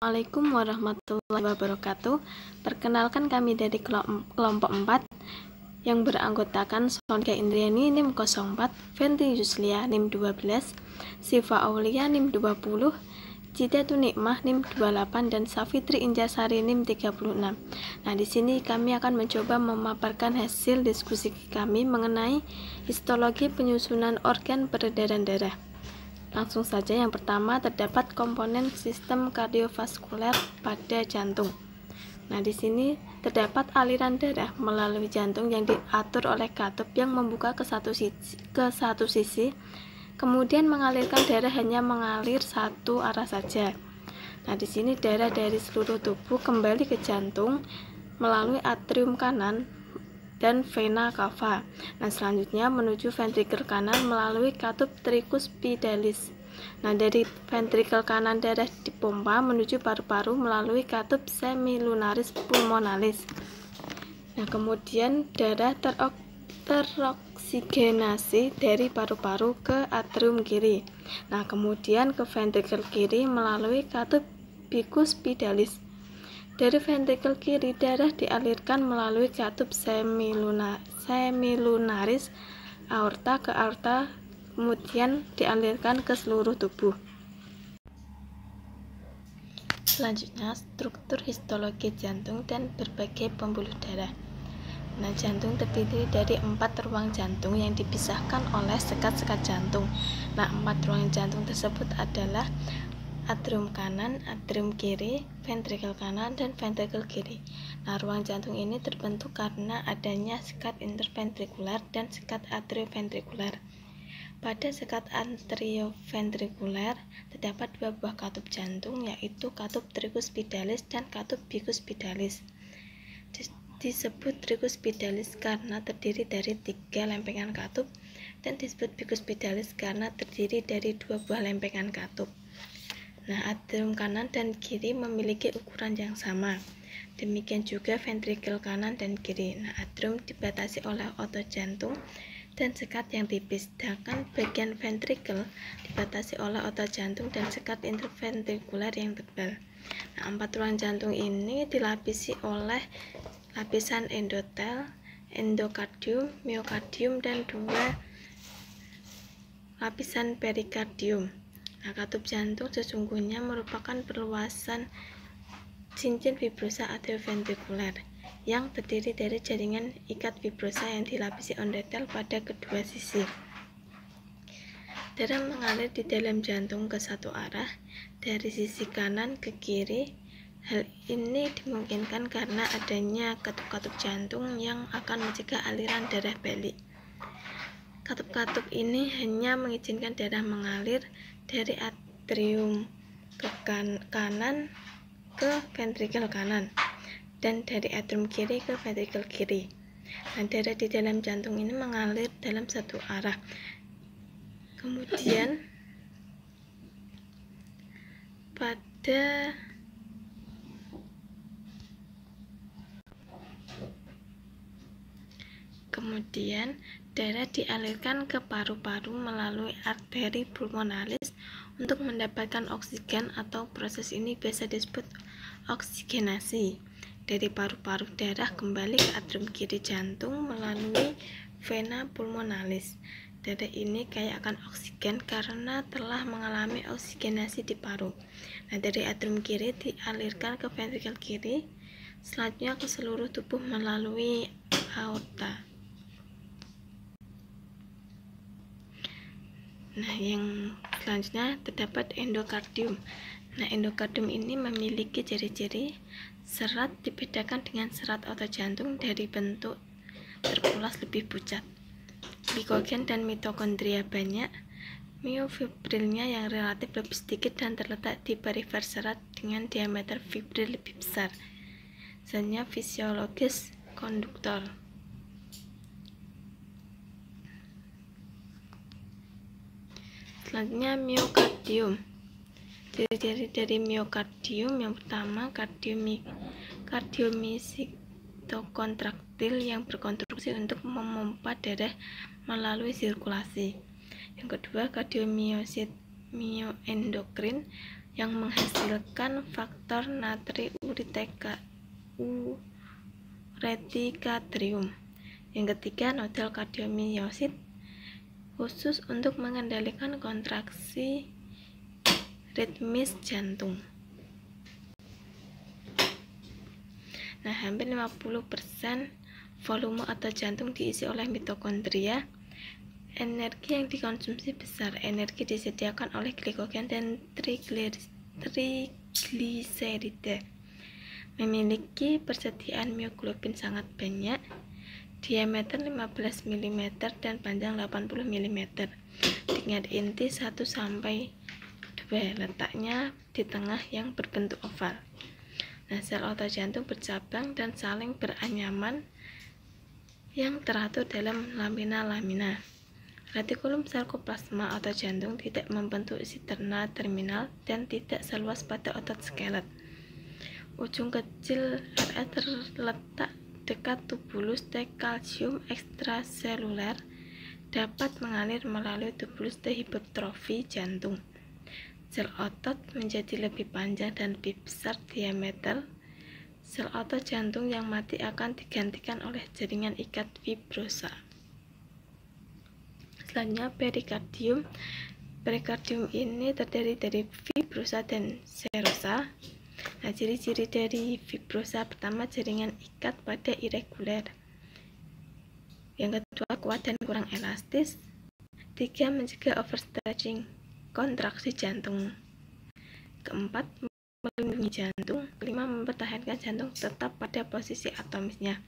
Assalamualaikum warahmatullahi wabarakatuh. Perkenalkan, kami dari kelompok 4 yang beranggotakan Sonika Indriani NIM 04, Fenty Yuslia NIM 12, Siva Aulia NIM 20, Cita Tunikmah NIM 28, dan Safitri Injasari NIM 36. Nah, di sini kami akan mencoba memaparkan hasil diskusi kami mengenai histologi penyusunan organ peredaran darah. Langsung saja, yang pertama terdapat komponen sistem kardiovaskuler pada jantung. Nah, di sini terdapat aliran darah melalui jantung yang diatur oleh katup yang membuka ke satu sisi, kemudian mengalirkan darah hanya mengalir satu arah saja. Nah, di sini darah dari seluruh tubuh kembali ke jantung melalui atrium kanan dan vena cava. Nah, selanjutnya menuju ventrikel kanan melalui katup tricuspidalis. Nah, dari ventrikel kanan darah dipompa menuju paru-paru melalui katup semilunaris pulmonalis. Nah, kemudian darah teroksigenasi dari paru-paru ke atrium kiri. Nah, kemudian ke ventrikel kiri melalui katup bicuspidalis. Dari ventrikel kiri, darah dialirkan melalui katup semilunaris aorta ke aorta, kemudian dialirkan ke seluruh tubuh. Selanjutnya, struktur histologi jantung dan berbagai pembuluh darah. Nah, jantung terdiri dari 4 ruang jantung yang dipisahkan oleh sekat-sekat jantung. Nah, 4 ruang jantung tersebut adalah atrium kanan, atrium kiri, ventrikel kanan, dan ventrikel kiri. Nah, ruang jantung ini terbentuk karena adanya sekat interventrikular dan sekat atrioventrikular. Pada sekat atrioventrikular terdapat 2 buah katup jantung, yaitu katup tricuspidalis dan katup bicuspidalis. Disebut tricuspidalis karena terdiri dari 3 lempengan katup, dan disebut bicuspidalis karena terdiri dari 2 buah lempengan katup. Nah, atrium kanan dan kiri memiliki ukuran yang sama. Demikian juga ventrikel kanan dan kiri. Nah, atrium dibatasi oleh otot jantung dan sekat yang tipis, sedangkan bagian ventrikel dibatasi oleh otot jantung dan sekat interventrikular yang tebal. Nah, 4 ruang jantung ini dilapisi oleh lapisan endotel, endokardium, miokardium, dan 2 lapisan perikardium. Nah, katup jantung sesungguhnya merupakan perluasan cincin fibrosa atrioventrikular yang terdiri dari jaringan ikat fibrosa yang dilapisi endotel pada kedua sisi. Darah mengalir di dalam jantung ke satu arah, dari sisi kanan ke kiri. Hal ini dimungkinkan karena adanya katup-katup jantung yang akan mencegah aliran darah balik. Katup-katup ini hanya mengizinkan darah mengalir dari atrium ke kanan ke ventrikel kanan, dan dari atrium kiri ke ventrikel kiri. Nah, darah di dalam jantung ini mengalir dalam satu arah. Kemudian darah dialirkan ke paru-paru melalui arteri pulmonalis untuk mendapatkan oksigen, atau proses ini biasa disebut oksigenasi. Dari paru-paru, darah kembali ke atrium kiri jantung melalui vena pulmonalis. Darah ini kaya akan oksigen karena telah mengalami oksigenasi di paru. Nah, dari atrium kiri dialirkan ke ventrikel kiri, selanjutnya ke seluruh tubuh melalui aorta. Nah, yang selanjutnya terdapat endokardium. Nah, endokardium ini memiliki ciri-ciri serat dibedakan dengan serat otot jantung dari bentuk terpulas lebih pucat, glikogen dan mitokondria banyak, miofibrilnya yang relatif lebih sedikit dan terletak di perifer serat dengan diameter fibril lebih besar. Selanjutnya fisiologis konduktor. Selanjutnya miokardium. Ciri-ciri dari miokardium: yang pertama, kardiomyositokontraktil yang berkonstruksi untuk memompa darah melalui sirkulasi. Yang kedua, kardiomyosit mioendokrin yang menghasilkan faktor retikatrium. Yang ketiga, nodal kardiomyosit khusus untuk mengendalikan kontraksi ritmis jantung. Nah, hampir 50% volume otot jantung diisi oleh mitokondria. Energi yang dikonsumsi besar, energi disediakan oleh glikogen dan trigliserida. Memiliki persediaan mioglobin sangat banyak, diameter 15 mm dan panjang 80 mm, dengan inti 1-2, letaknya di tengah yang berbentuk oval. Nah, sel otot jantung bercabang dan saling beranyaman yang teratur dalam lamina-lamina. Retikulum sarkoplasma otot jantung tidak membentuk siderna terminal dan tidak seluas pada otot skelet. Ujung kecil RS terletak dekat tubulus T kalsium ekstraseluler, dapat mengalir melalui tubulus T hipertrofi jantung. Sel otot menjadi lebih panjang dan lebih besar diameter. Sel otot jantung yang mati akan digantikan oleh jaringan ikat fibrosa. Selanjutnya, perikardium. Perikardium ini terdiri dari fibrosa dan serosa. Nah, ciri-ciri dari fibrosa: pertama, jaringan ikat pada irregular. Yang kedua, kuat dan kurang elastis. 3, mencegah overstretching, kontraksi jantung. Keempat, melindungi jantung. 5, mempertahankan jantung tetap pada posisi atomisnya.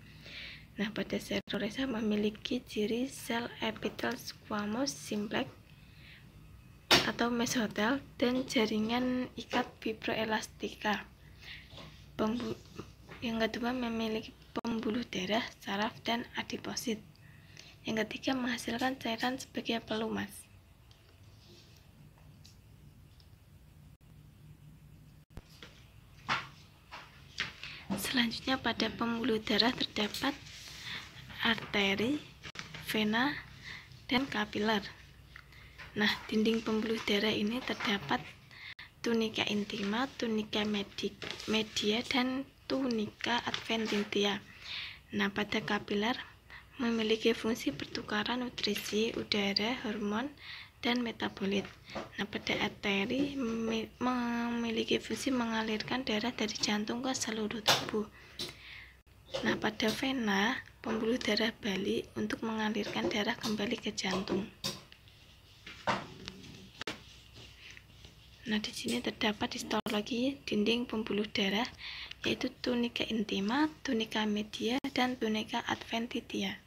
Nah, pada serosa memiliki ciri sel epitel squamous simplex atau mesotel dan jaringan ikat fibroelastika. Yang kedua, memiliki pembuluh darah, saraf, dan adiposit. Yang ketiga, menghasilkan cairan sebagai pelumas. Selanjutnya, pada pembuluh darah terdapat arteri, vena, dan kapiler. Nah, dinding pembuluh darah ini terdapat tunika intima, tunika media, dan tunika adventitia. Nah, pada kapiler memiliki fungsi pertukaran nutrisi, udara, hormon, dan metabolit. Nah, pada arteri memiliki fungsi mengalirkan darah dari jantung ke seluruh tubuh. Nah, pada vena, pembuluh darah balik untuk mengalirkan darah kembali ke jantung. Nah, di sini terdapat histologi dinding pembuluh darah, yaitu tunika intima, tunika media, dan tunika adventitia.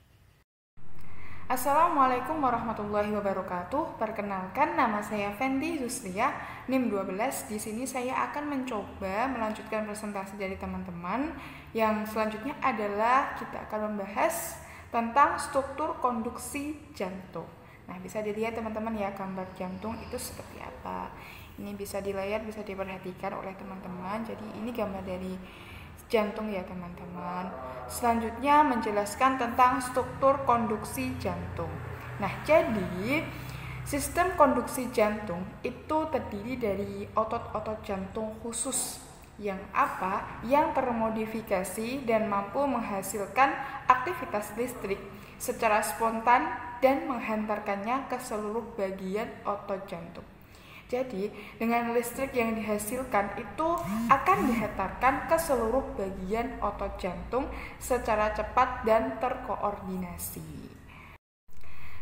Assalamualaikum warahmatullahi wabarakatuh. Perkenalkan, nama saya Fendi Zuslia, NIM 12. Di sini saya akan mencoba melanjutkan presentasi dari teman-teman. Yang selanjutnya adalah kita akan membahas tentang struktur konduksi jantung. Nah, bisa dilihat teman-teman ya, gambar jantung itu seperti apa. Ini bisa di layar, bisa diperhatikan oleh teman-teman. Jadi ini gambar dari jantung ya teman-teman. Selanjutnya menjelaskan tentang struktur konduksi jantung. Nah, jadi sistem konduksi jantung itu terdiri dari otot-otot jantung khusus yang termodifikasi dan mampu menghasilkan aktivitas listrik secara spontan dan menghantarkannya ke seluruh bagian otot jantung. Jadi, dengan listrik yang dihasilkan itu akan dihantarkan ke seluruh bagian otot jantung secara cepat dan terkoordinasi.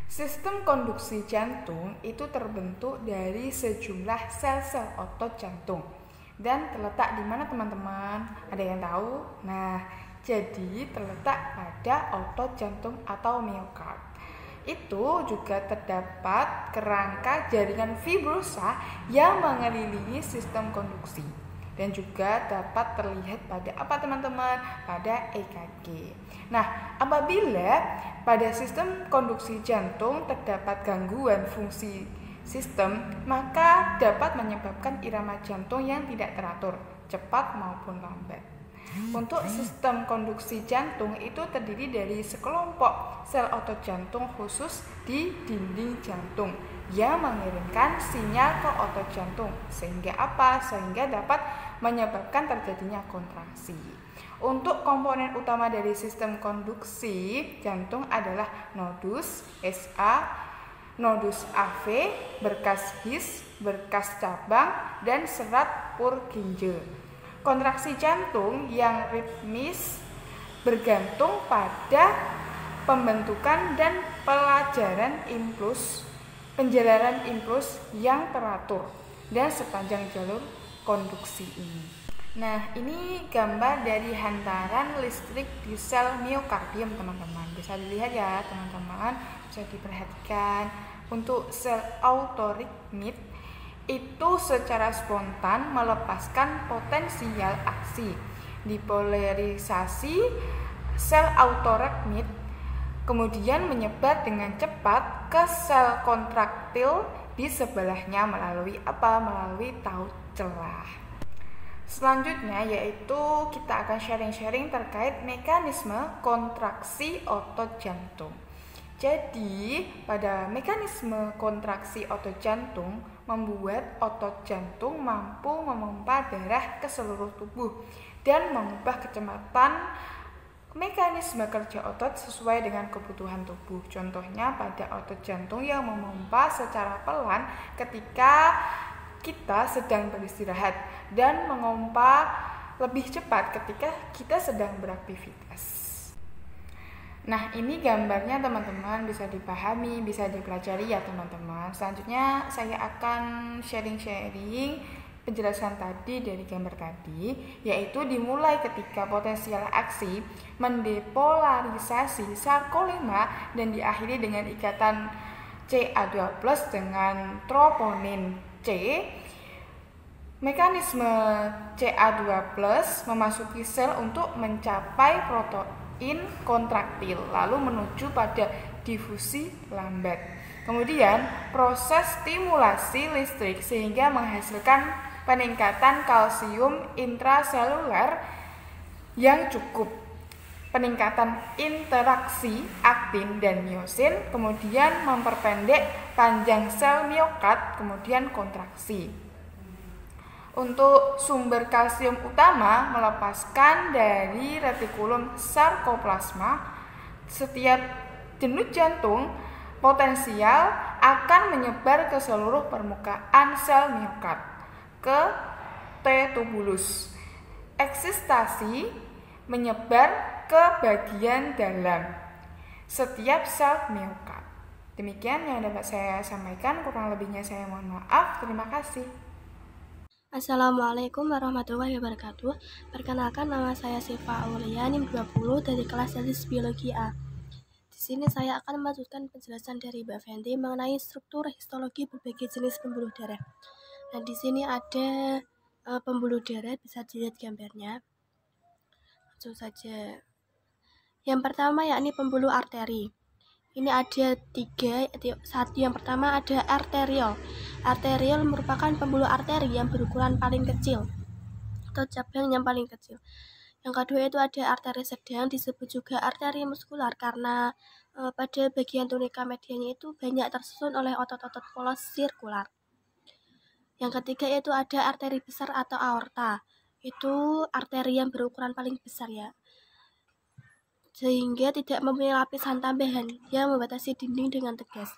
Sistem konduksi jantung itu terbentuk dari sejumlah sel-sel otot jantung. Dan terletak di mana teman-teman? Ada yang tahu? Nah, jadi terletak pada otot jantung atau miokard. Itu juga terdapat kerangka jaringan fibrosa yang mengelilingi sistem konduksi dan juga dapat terlihat pada apa teman-teman? Pada EKG. Nah, apabila pada sistem konduksi jantung terdapat gangguan fungsi sistem, maka dapat menyebabkan irama jantung yang tidak teratur, cepat maupun lambat. Untuk sistem konduksi jantung itu terdiri dari sekelompok sel otot jantung khusus di dinding jantung yang mengirimkan sinyal ke otot jantung. Sehingga apa? Sehingga dapat menyebabkan terjadinya kontraksi. Untuk komponen utama dari sistem konduksi jantung adalah nodus SA, nodus AV, berkas His, berkas cabang, dan serat Purkinje. Kontraksi jantung yang ritmis bergantung pada pembentukan dan penjalanan impuls yang teratur dan sepanjang jalur konduksi ini. Nah, ini gambar dari hantaran listrik di sel miokardium, teman-teman. Bisa dilihat ya, teman-teman. Bisa diperhatikan. Untuk sel autoritmit itu secara spontan melepaskan potensial aksi. Dipolarisasi sel autoritmit kemudian menyebar dengan cepat ke sel kontraktil di sebelahnya melalui apa? Melalui taut celah. Selanjutnya yaitu kita akan sharing-sharing terkait mekanisme kontraksi otot jantung. Jadi, pada mekanisme kontraksi otot jantung membuat otot jantung mampu memompa darah ke seluruh tubuh dan mengubah kecepatan mekanisme kerja otot sesuai dengan kebutuhan tubuh. Contohnya pada otot jantung yang memompa secara pelan ketika kita sedang beristirahat dan mengompa lebih cepat ketika kita sedang beraktivitas. Nah, ini gambarnya teman-teman bisa dipahami, bisa dipelajari ya teman-teman. Selanjutnya saya akan sharing-sharing penjelasan tadi dari gambar tadi, yaitu dimulai ketika potensial aksi mendepolarisasi sarkolema dan diakhiri dengan ikatan Ca2+ dengan troponin C. Mekanisme Ca2+ memasuki sel untuk mencapai protein kontraktil lalu menuju pada difusi lambat. Kemudian proses stimulasi listrik sehingga menghasilkan peningkatan kalsium intraseluler yang cukup. Peningkatan interaksi aktin dan miosin kemudian memperpendek panjang sel miokard, kemudian kontraksi. Untuk sumber kalsium utama melepaskan dari retikulum sarkoplasma. Setiap denyut jantung potensial akan menyebar ke seluruh permukaan sel miokard, ke T-tubulus. Eksistasi menyebar ke bagian dalam setiap sel miokard. Demikian yang dapat saya sampaikan, kurang lebihnya saya mohon maaf. Terima kasih. Assalamualaikum warahmatullahi wabarakatuh. Perkenalkan, nama saya Siva Aulia, NIM 20 dari kelas Statistik Biologi A. Di sini saya akan melanjutkan penjelasan dari Mbak Fenty mengenai struktur histologi berbagai jenis pembuluh darah. Nah, di sini ada pembuluh darah, bisa dilihat gambarnya. Langsung saja. Yang pertama yakni pembuluh arteri. Ini ada 3. Satu, yang pertama ada arteriol. Arteriol merupakan pembuluh arteri yang berukuran paling kecil atau cabang yang paling kecil. Yang kedua itu ada arteri sedang, disebut juga arteri muskular karena pada bagian tunika medianya itu banyak tersusun oleh otot-otot polos sirkular. Yang ketiga itu ada arteri besar atau aorta. Itu arteri yang berukuran paling besar ya, sehingga tidak mempunyai lapisan tambahan yang membatasi dinding dengan tegas.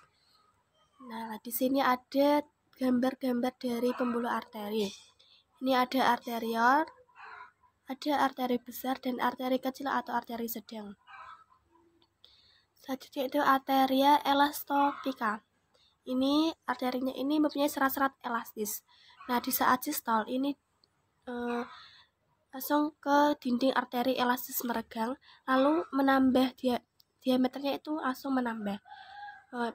Nah, di sini ada gambar-gambar dari pembuluh arteri. Ini ada arteriol, ada arteri besar dan arteri kecil atau arteri sedang. Selanjutnya itu arteria elastopika. Ini arterinya ini mempunyai serat-serat elastis. Nah, di saat sistol ini langsung ke dinding arteri elastis meregang, lalu menambah diameternya itu langsung menambah.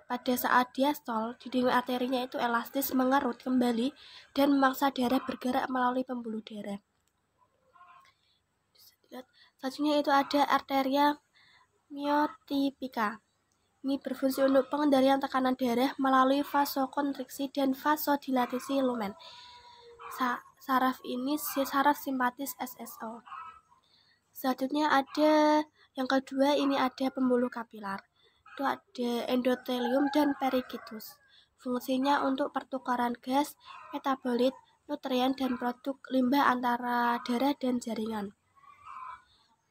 Pada saat diastol, dinding arterinya itu elastis mengerut kembali dan memaksa darah bergerak melalui pembuluh darah. Selanjutnya itu ada arteria myotipika. Ini berfungsi untuk pengendalian tekanan darah melalui vasokonstriksi dan vasodilatasi lumen. Saraf ini saraf simpatis SSO. Selanjutnya ada yang kedua, ini ada pembuluh kapilar. Itu ada endotelium dan perikitus. Fungsinya untuk pertukaran gas, metabolit, nutrien, dan produk limbah antara darah dan jaringan.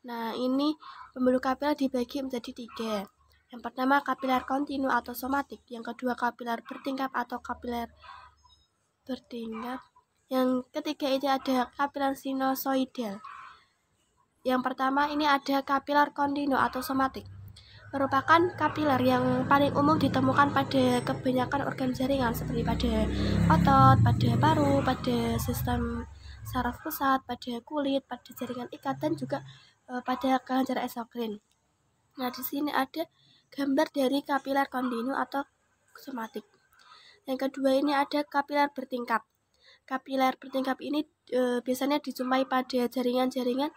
Nah, ini pembuluh kapiler dibagi menjadi 3. Yang pertama kapiler kontinu atau somatik, yang kedua kapiler bertingkat atau kapiler bertingkat, yang ketiga ini ada kapiler sinusoidal. Yang pertama ini ada kapiler kontinu atau somatik, merupakan kapiler yang paling umum ditemukan pada kebanyakan organ jaringan seperti pada otot, pada paru, pada sistem saraf pusat, pada kulit, pada jaringan ikat, dan juga pada kelenjar endokrin. Nah, di sini ada gambar dari kapiler kontinu atau somatik. Yang kedua ini ada kapiler bertingkap. Kapiler bertingkap ini biasanya dijumpai pada jaringan-jaringan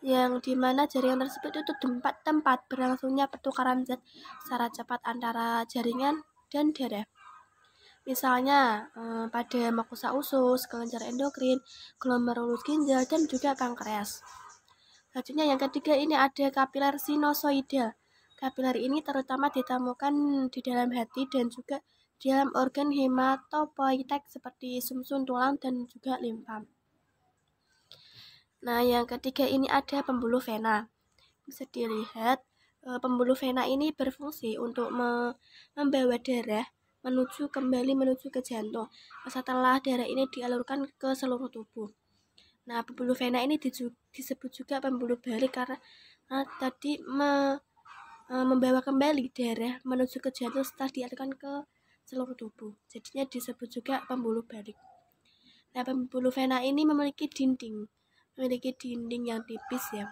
yang dimana jaringan tersebut itu tempat berlangsungnya pertukaran zat secara cepat antara jaringan dan darah. Misalnya pada mukosa usus, kelenjar endokrin, glomerulus ginjal, dan juga pankreas. Selanjutnya yang ketiga ini ada kapiler sinusoidal. Kapiler ini terutama ditemukan di dalam hati dan juga di dalam organ hematopoietik seperti sumsum tulang dan juga limfa. Nah, yang ketiga ini ada pembuluh vena. Bisa dilihat pembuluh vena ini berfungsi untuk membawa darah kembali menuju ke jantung setelah darah ini dialurkan ke seluruh tubuh. Nah, pembuluh vena ini disebut juga pembuluh balik karena tadi membawa kembali darah menuju ke jantung setelah dialirkan ke seluruh tubuh. Jadinya disebut juga pembuluh balik. Nah, pembuluh vena ini memiliki dinding yang tipis ya,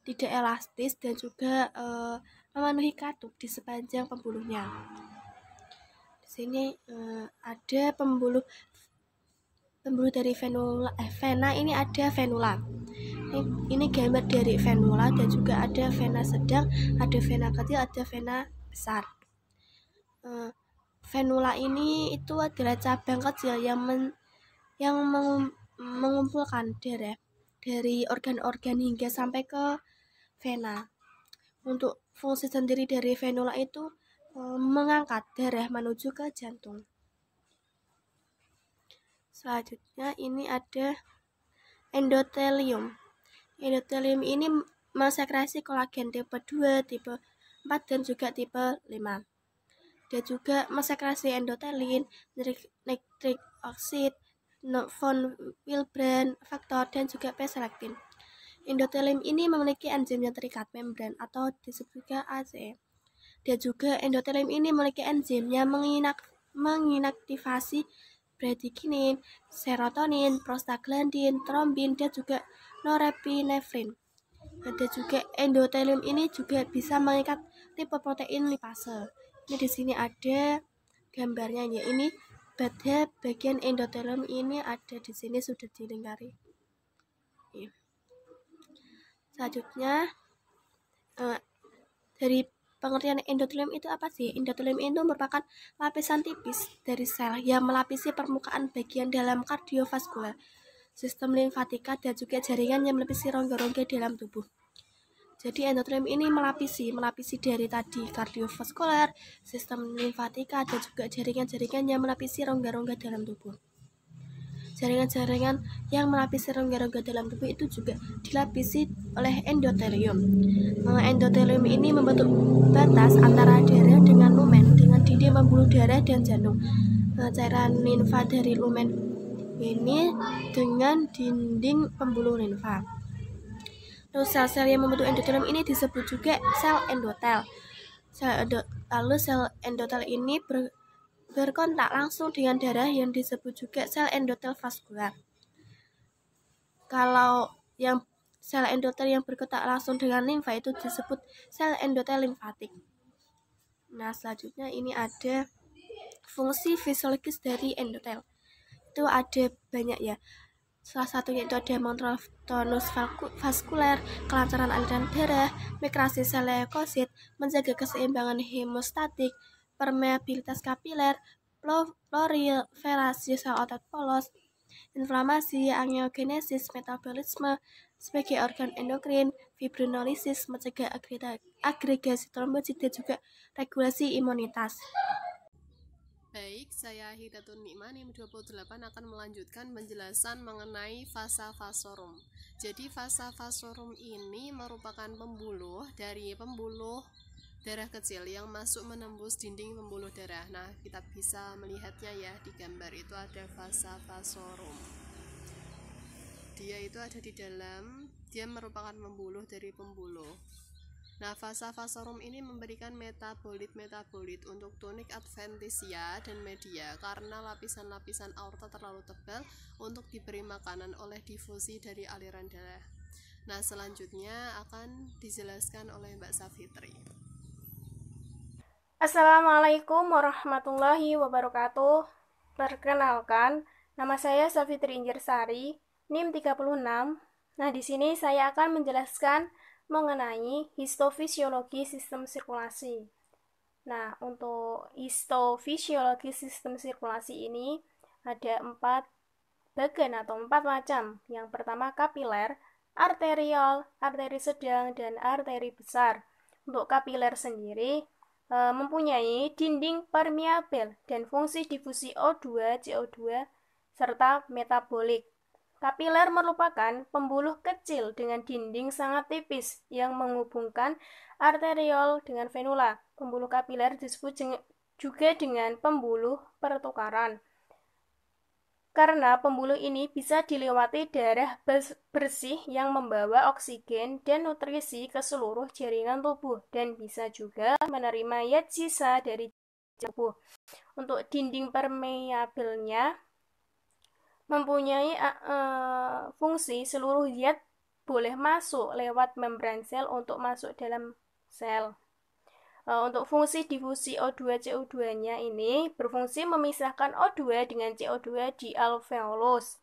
tidak elastis, dan juga memenuhi katup di sepanjang pembuluhnya. Di sini ada pembuluh dari vena ini ada venula. Ini gambar dari venula, dan juga ada vena sedang, ada vena kecil, ada vena besar. Venula ini itu adalah cabang kecil yang mengumpulkan darah dari organ-organ hingga sampai ke vena. Untuk fungsi sendiri dari venula itu mengangkat darah menuju ke jantung. Selanjutnya ini ada endotelium. Endotelium ini mensekresi kolagen tipe 2, tipe 4, dan juga tipe 5. Dia juga mensekresi endotelin, nitric oxide, von Willebrand faktor, dan juga P-selektin. Endotelium ini memiliki enzim yang terikat membran atau disebut juga ACE. Dan juga endotelium ini memiliki enzim yang menginaktivasi bradikinin, serotonin, prostaglandin, trombin, dan juga norepinefrin. Dan juga endotelium ini juga bisa mengikat lipoprotein lipase. Ini di sini ada gambarnya ya. Ini pada bagian endotelium ini ada di sini sudah dilingkari. Selanjutnya dari pengertian endotelium itu apa sih? Endotelium itu merupakan lapisan tipis dari sel yang melapisi permukaan bagian dalam kardiovaskular, sistem limfatika, dan juga jaringan yang melapisi rongga-rongga dalam tubuh. Jadi endotelium ini melapisi dari tadi kardiovaskular, sistem limfatika, dan juga jaringan-jaringan yang melapisi rongga-rongga dalam tubuh. Jaringan-jaringan yang melapisi rongga-rongga dalam tubuh itu juga dilapisi oleh endotelium. Endotelium ini membentuk batas antara darah dengan lumen, dengan dinding pembuluh darah dan jantung. Cairan limfa dari lumen ini dengan dinding pembuluh limfa. Terus sel-sel yang membentuk endotelium ini disebut juga sel endotel. Lalu sel endotel ini berkontak langsung dengan darah yang disebut juga sel endotel vaskular. Kalau yang sel endotel yang berkontak langsung dengan limfa itu disebut sel endotel limfatik. Nah, selanjutnya ini ada fungsi fisiologis dari endotel. Itu ada banyak ya. Salah satunya itu ada mengontrol tonus vaskuler, kelancaran aliran darah, migrasi sel leukosit, menjaga keseimbangan hemostatik, permeabilitas kapiler, proliferasi sel otot polos, inflamasi, angiogenesis, metabolisme sebagai organ endokrin, fibrinolisis, mencegah agregasi trombosit, dan juga regulasi imunitas. Baik, saya Hidatun Nikma NIM 28 akan melanjutkan penjelasan mengenai vasa vasorum. Jadi vasa vasorum ini merupakan pembuluh dari pembuluh darah kecil yang masuk menembus dinding pembuluh darah. Nah, kita bisa melihatnya ya di gambar itu ada vasa vasorum. Dia itu ada di dalam, dia merupakan pembuluh dari pembuluh. Nah, vasa vasorum ini memberikan metabolit-metabolit untuk tunik adventitia dan media karena lapisan-lapisan aorta terlalu tebal untuk diberi makanan oleh difusi dari aliran darah. Nah, selanjutnya akan dijelaskan oleh Mbak Safitri. Assalamualaikum warahmatullahi wabarakatuh. Perkenalkan, nama saya Safitri Injersari, NIM 36. Nah, di sini saya akan menjelaskan mengenai histofisiologi sistem sirkulasi. Nah, untuk histofisiologi sistem sirkulasi ini ada 4 bagian atau 4 macam. Yang pertama kapiler, arteriol, arteri sedang, dan arteri besar. Untuk kapiler sendiri mempunyai dinding permeabel dan fungsi difusi O2, CO2, serta metabolik. Kapiler merupakan pembuluh kecil dengan dinding sangat tipis yang menghubungkan arteriol dengan venula. Pembuluh kapiler disebut juga dengan pembuluh pertukaran. Karena pembuluh ini bisa dilewati darah bersih yang membawa oksigen dan nutrisi ke seluruh jaringan tubuh dan bisa juga menerima zat sisa dari tubuh. Untuk dinding permeabelnya mempunyai fungsi seluruh zat boleh masuk lewat membran sel untuk masuk dalam sel. Untuk fungsi difusi O2 CO2-nya ini berfungsi memisahkan O2 dengan CO2 di alveolus.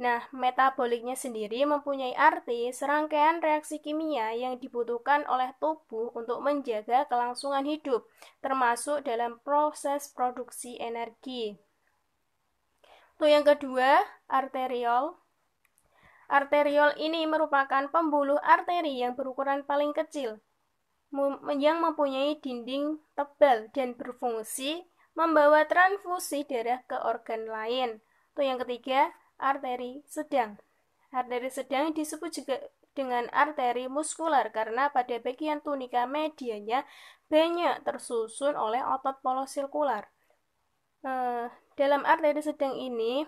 Nah, metaboliknya sendiri mempunyai arti serangkaian reaksi kimia yang dibutuhkan oleh tubuh untuk menjaga kelangsungan hidup, termasuk dalam proses produksi energi. Untuk yang kedua, arteriol. Arteriol ini merupakan pembuluh arteri yang berukuran paling kecil, yang mempunyai dinding tebal dan berfungsi membawa transfusi darah ke organ lain. Untuk yang ketiga, arteri sedang. Arteri sedang disebut juga dengan arteri muskular karena pada bagian tunika medianya banyak tersusun oleh otot polos sirkular. Dalam arteri sedang ini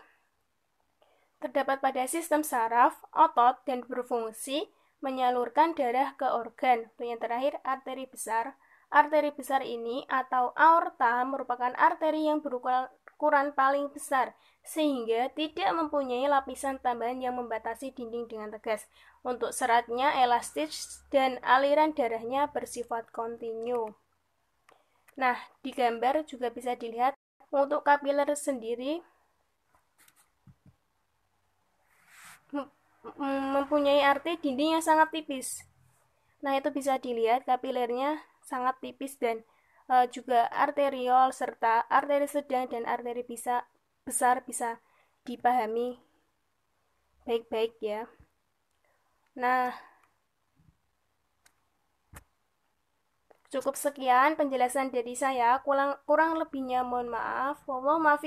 terdapat pada sistem saraf, otot, dan berfungsi menyalurkan darah ke organ. Untuk yang terakhir, arteri besar. Arteri besar ini atau aorta merupakan arteri yang berukuran paling besar, sehingga tidak mempunyai lapisan tambahan yang membatasi dinding dengan tegas. Untuk seratnya elastis dan aliran darahnya bersifat kontinu. Nah, di gambar juga bisa dilihat untuk kapiler sendiri mempunyai arti dinding yang sangat tipis. Nah, itu bisa dilihat kapilernya sangat tipis dan juga arteriol serta arteri sedang dan arteri besar bisa dipahami baik-baik ya. Nah, cukup sekian penjelasan dari saya. Kurang lebihnya mohon maaf. Wallahualam.